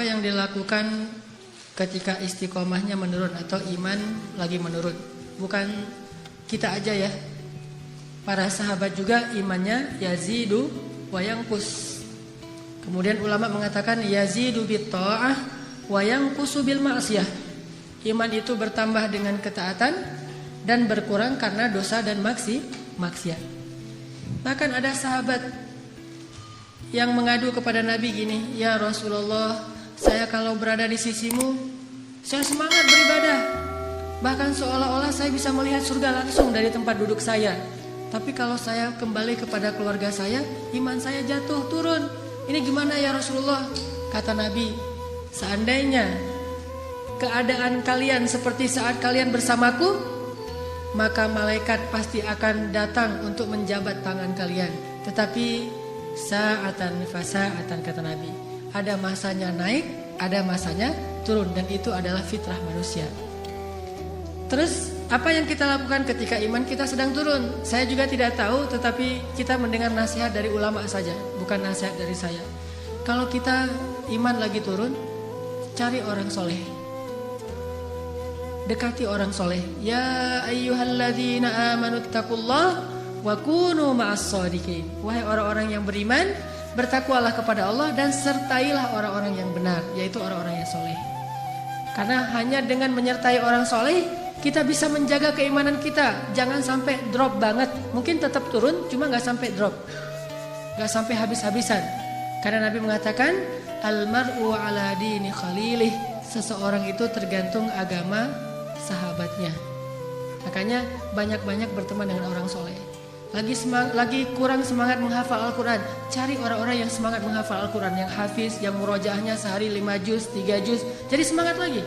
Apa yang dilakukan ketika istiqomahnya menurun atau iman lagi menurun? Bukan kita aja ya. Para sahabat juga imannya yazidu wa yanqus. Kemudian ulama mengatakan yazidu bit ta'ah wa yanqusu bil ma'siyah. Iman itu bertambah dengan ketaatan dan berkurang karena dosa dan maksiat. Bahkan ada sahabat yang mengadu kepada Nabi gini, "Ya Rasulullah, saya kalau berada di sisimu, saya semangat beribadah. Bahkan seolah-olah saya bisa melihat surga langsung dari tempat duduk saya. Tapi kalau saya kembali kepada keluarga saya, iman saya jatuh, turun. Ini gimana ya Rasulullah?" Kata Nabi, "Seandainya keadaan kalian seperti saat kalian bersamaku, maka malaikat pasti akan datang untuk menjabat tangan kalian. Tetapi sa'atan fasa'atan," kata Nabi. Ada masanya naik, ada masanya turun, dan itu adalah fitrah manusia. Terus apa yang kita lakukan ketika iman kita sedang turun? Saya juga tidak tahu, tetapi kita mendengar nasihat dari ulama saja, bukan nasihat dari saya. Kalau kita iman lagi turun, cari orang soleh, dekati orang soleh. Ya ayyuhalladzina amanu taqullaha wa kunu ma'as shadiqin. Wahai orang-orang yang beriman, bertakwalah kepada Allah dan sertailah orang-orang yang benar, yaitu orang-orang yang soleh. Karena hanya dengan menyertai orang soleh, kita bisa menjaga keimanan kita. Jangan sampai drop banget. Mungkin tetap turun, cuma gak sampai drop, gak sampai habis-habisan. Karena Nabi mengatakan, Al-mar'u ala dini khalilih. Seseorang itu tergantung agama sahabatnya. Makanya banyak-banyak berteman dengan orang soleh. Lagi kurang semangat menghafal Al-Quran, cari orang-orang yang semangat menghafal Al-Quran, yang hafiz, yang murojaahnya sehari 5 juz, 3 juz. Jadi semangat lagi.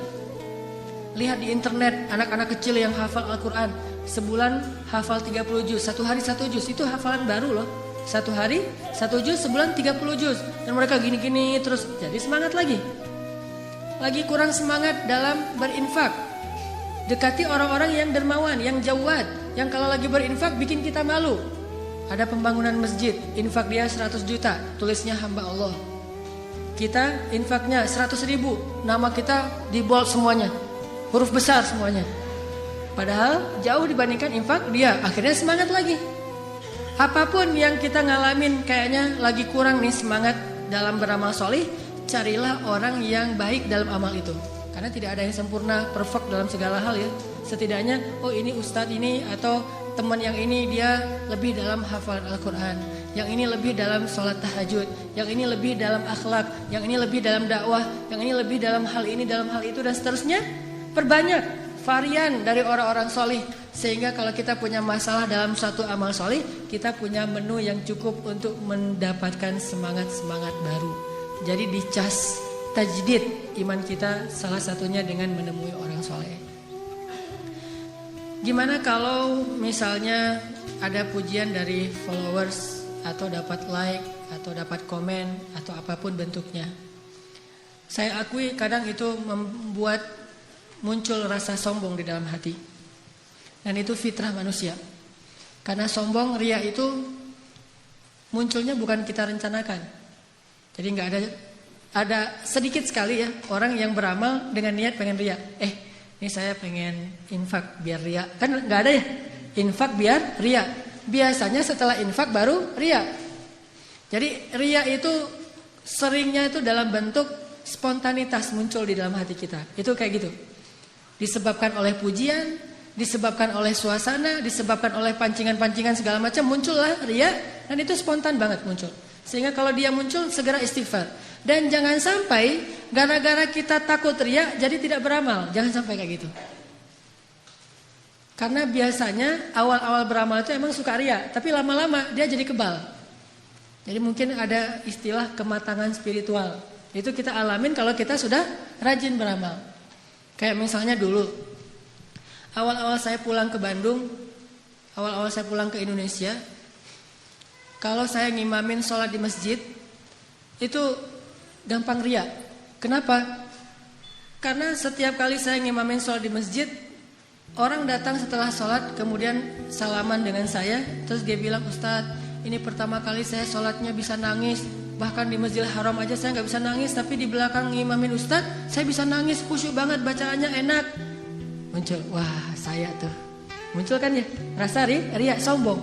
Lihat di internet anak-anak kecil yang hafal Al-Quran, sebulan hafal 30 juz, satu hari 1 juz. Itu hafalan baru loh. Satu hari 1 juz, sebulan 30 juz. Dan mereka gini-gini terus. Jadi semangat lagi. Lagi kurang semangat dalam berinfak, dekati orang-orang yang dermawan, yang jawad, yang kalau lagi berinfak bikin kita malu. Ada pembangunan masjid, infak dia 100 juta, tulisnya hamba Allah. Kita infaknya 100 ribu, nama kita di bold semuanya, huruf besar semuanya. Padahal jauh dibandingkan infak dia. Akhirnya semangat lagi. Apapun yang kita ngalamin kayaknya lagi kurang nih semangat dalam beramal solih, carilah orang yang baik dalam amal itu. Karena tidak ada yang sempurna, perfect dalam segala hal ya. Setidaknya, oh ini ustadz ini atau teman yang ini dia lebih dalam hafalan Al-Quran, yang ini lebih dalam sholat tahajud, yang ini lebih dalam akhlak, yang ini lebih dalam dakwah, yang ini lebih dalam hal ini, dalam hal itu, dan seterusnya. Perbanyak varian dari orang-orang solih, sehingga kalau kita punya masalah dalam suatu amal solih, kita punya menu yang cukup untuk mendapatkan semangat-semangat baru. Jadi dicas tajdid iman kita salah satunya dengan menemui orang soleh. Gimana kalau misalnya ada pujian dari followers, atau dapat like, atau dapat komen, atau apapun bentuknya. Saya akui kadang itu membuat muncul rasa sombong di dalam hati. Dan itu fitrah manusia. Karena sombong, riya itu munculnya bukan kita rencanakan. Jadi gak ada sedikit sekali ya orang yang beramal dengan niat pengen riya. Ini saya pengen infak biar riya. Kan gak ada ya infak biar riya. Biasanya setelah infak baru riya. Jadi riya itu seringnya itu dalam bentuk spontanitas muncul di dalam hati kita. Itu kayak gitu. Disebabkan oleh pujian, disebabkan oleh suasana, disebabkan oleh pancingan-pancingan segala macam, muncullah riya. Dan itu spontan banget muncul. Sehingga kalau dia muncul segera istighfar. Dan jangan sampai gara-gara kita takut riya jadi tidak beramal. Jangan sampai kayak gitu. Karena biasanya awal-awal beramal itu emang suka riya, tapi lama-lama dia jadi kebal. Jadi mungkin ada istilah kematangan spiritual. Itu kita alamin kalau kita sudah rajin beramal. Kayak misalnya dulu awal-awal saya pulang ke Bandung, awal-awal saya pulang ke Indonesia, kalau saya ngimamin sholat di masjid itu gampang riya. Kenapa? Karena setiap kali saya ngimamin sholat di masjid, orang datang setelah sholat kemudian salaman dengan saya, terus dia bilang, "Ustadz, ini pertama kali saya sholatnya bisa nangis." Bahkan di Masjidil Haram aja saya nggak bisa nangis, tapi di belakang ngimamin Ustadz saya bisa nangis, khusyuk banget, bacaannya enak. Muncul, wah saya tuh. Muncul kan ya, rasa riak, sombong.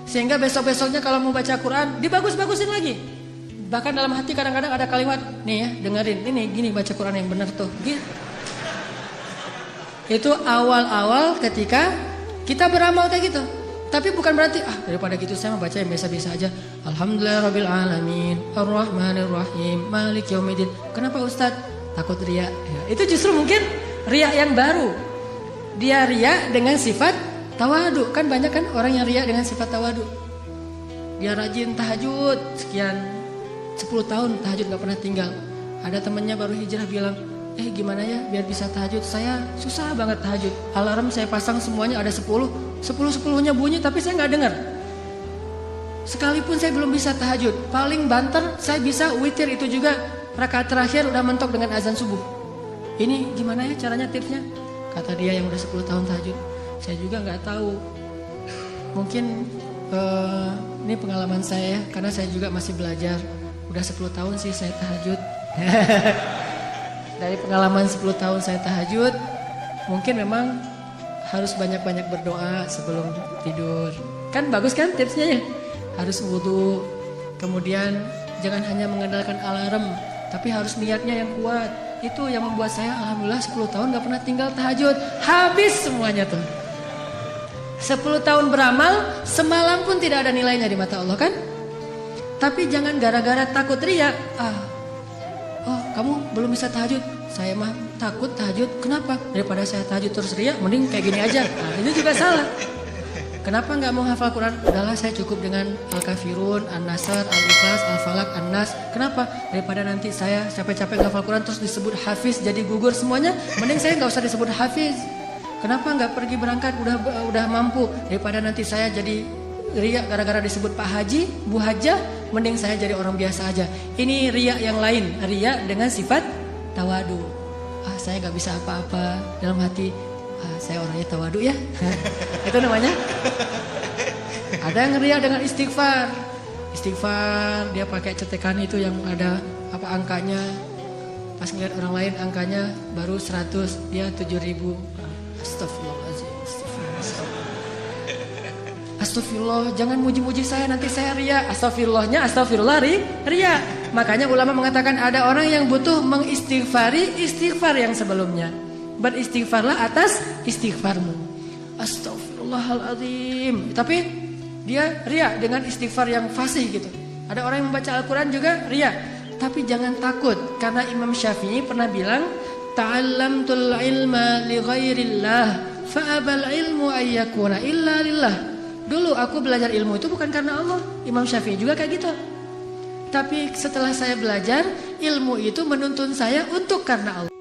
Sehingga besok-besoknya kalau mau baca Quran, dibagus-bagusin lagi. Bahkan dalam hati kadang-kadang ada kalimat, nih ya dengerin, ini gini baca Quran yang benar tuh. Gitu. Itu awal-awal ketika kita beramal kayak gitu. Tapi bukan berarti daripada gitu saya baca yang biasa-biasa aja. Alhamdulillahirabbil alamin, arrahmanirrahim, maliki yaumiddin. Kenapa Ustaz? Takut riya. Ya, itu justru mungkin riya yang baru. Dia riya dengan sifat tawadu. Kan banyak kan orang yang riya dengan sifat tawadu. Dia rajin tahajud sekian 10 tahun tahajud gak pernah tinggal. Ada temannya baru hijrah bilang, gimana ya biar bisa tahajud, saya susah banget tahajud, alarm saya pasang semuanya ada 10-10-nya bunyi tapi saya gak dengar. Sekalipun saya belum bisa tahajud, paling banter saya bisa witir, itu juga rakaat terakhir udah mentok dengan azan subuh. Ini gimana ya caranya, tipsnya? Kata dia yang udah 10 tahun tahajud. Saya juga gak tahu, mungkin ini pengalaman saya ya, karena saya juga masih belajar. Udah 10 tahun sih saya tahajud. Dari pengalaman 10 tahun saya tahajud, mungkin memang harus banyak-banyak berdoa sebelum tidur. Kan bagus kan tipsnya ya? Harus wudu, kemudian jangan hanya mengandalkan alarm, tapi harus niatnya yang kuat. Itu yang membuat saya alhamdulillah 10 tahun gak pernah tinggal tahajud. Habis semuanya tuh. 10 tahun beramal, semalam pun tidak ada nilainya di mata Allah kan? Tapi jangan gara-gara takut riya, kamu belum bisa tahajud, saya mah takut tahajud. Kenapa? Daripada saya tahajud terus riya, mending kayak gini aja. Nah, ini juga salah. Kenapa nggak mau hafal Quran? Udahlah saya cukup dengan Al-Kafirun, An-Nasr, Al-Ikhlas, Al-Falaq, An-Nas. Kenapa? Daripada nanti saya capek-capek hafal Quran terus disebut hafiz jadi gugur semuanya, mending saya nggak usah disebut hafiz. Kenapa nggak pergi berangkat udah mampu, daripada nanti saya jadi riya gara-gara disebut Pak Haji, Bu Hajah, mending saya jadi orang biasa aja. Ini riya yang lain, riya dengan sifat tawadu. Saya gak bisa apa-apa, dalam hati saya orangnya tawadu ya. Itu namanya. Ada yang riya dengan istighfar. Istighfar dia pakai cetekan itu yang ada angkanya. Pas ngeliat orang lain angkanya baru 100, dia 7.000. Astagfirullahaladzim. Astagfirullah, jangan muji-muji saya, nanti saya riya. Astagfirullahnya, astagfirullah riya. Makanya ulama mengatakan ada orang yang butuh mengistighfari istighfar yang sebelumnya. Beristighfarlah atas istighfarmu. Astagfirullahaladzim. Tapi dia riya dengan istighfar yang fasih gitu. Ada orang yang membaca Al-Quran juga riya. Tapi jangan takut, karena Imam Syafi'i pernah bilang, ta'allamtul ilma li ghairillah, fa'abal ilmu ayyakuna illa lillah. Dulu aku belajar ilmu itu bukan karena Allah. Imam Syafi'i juga kayak gitu. Tapi setelah saya belajar, ilmu itu menuntun saya untuk karena Allah.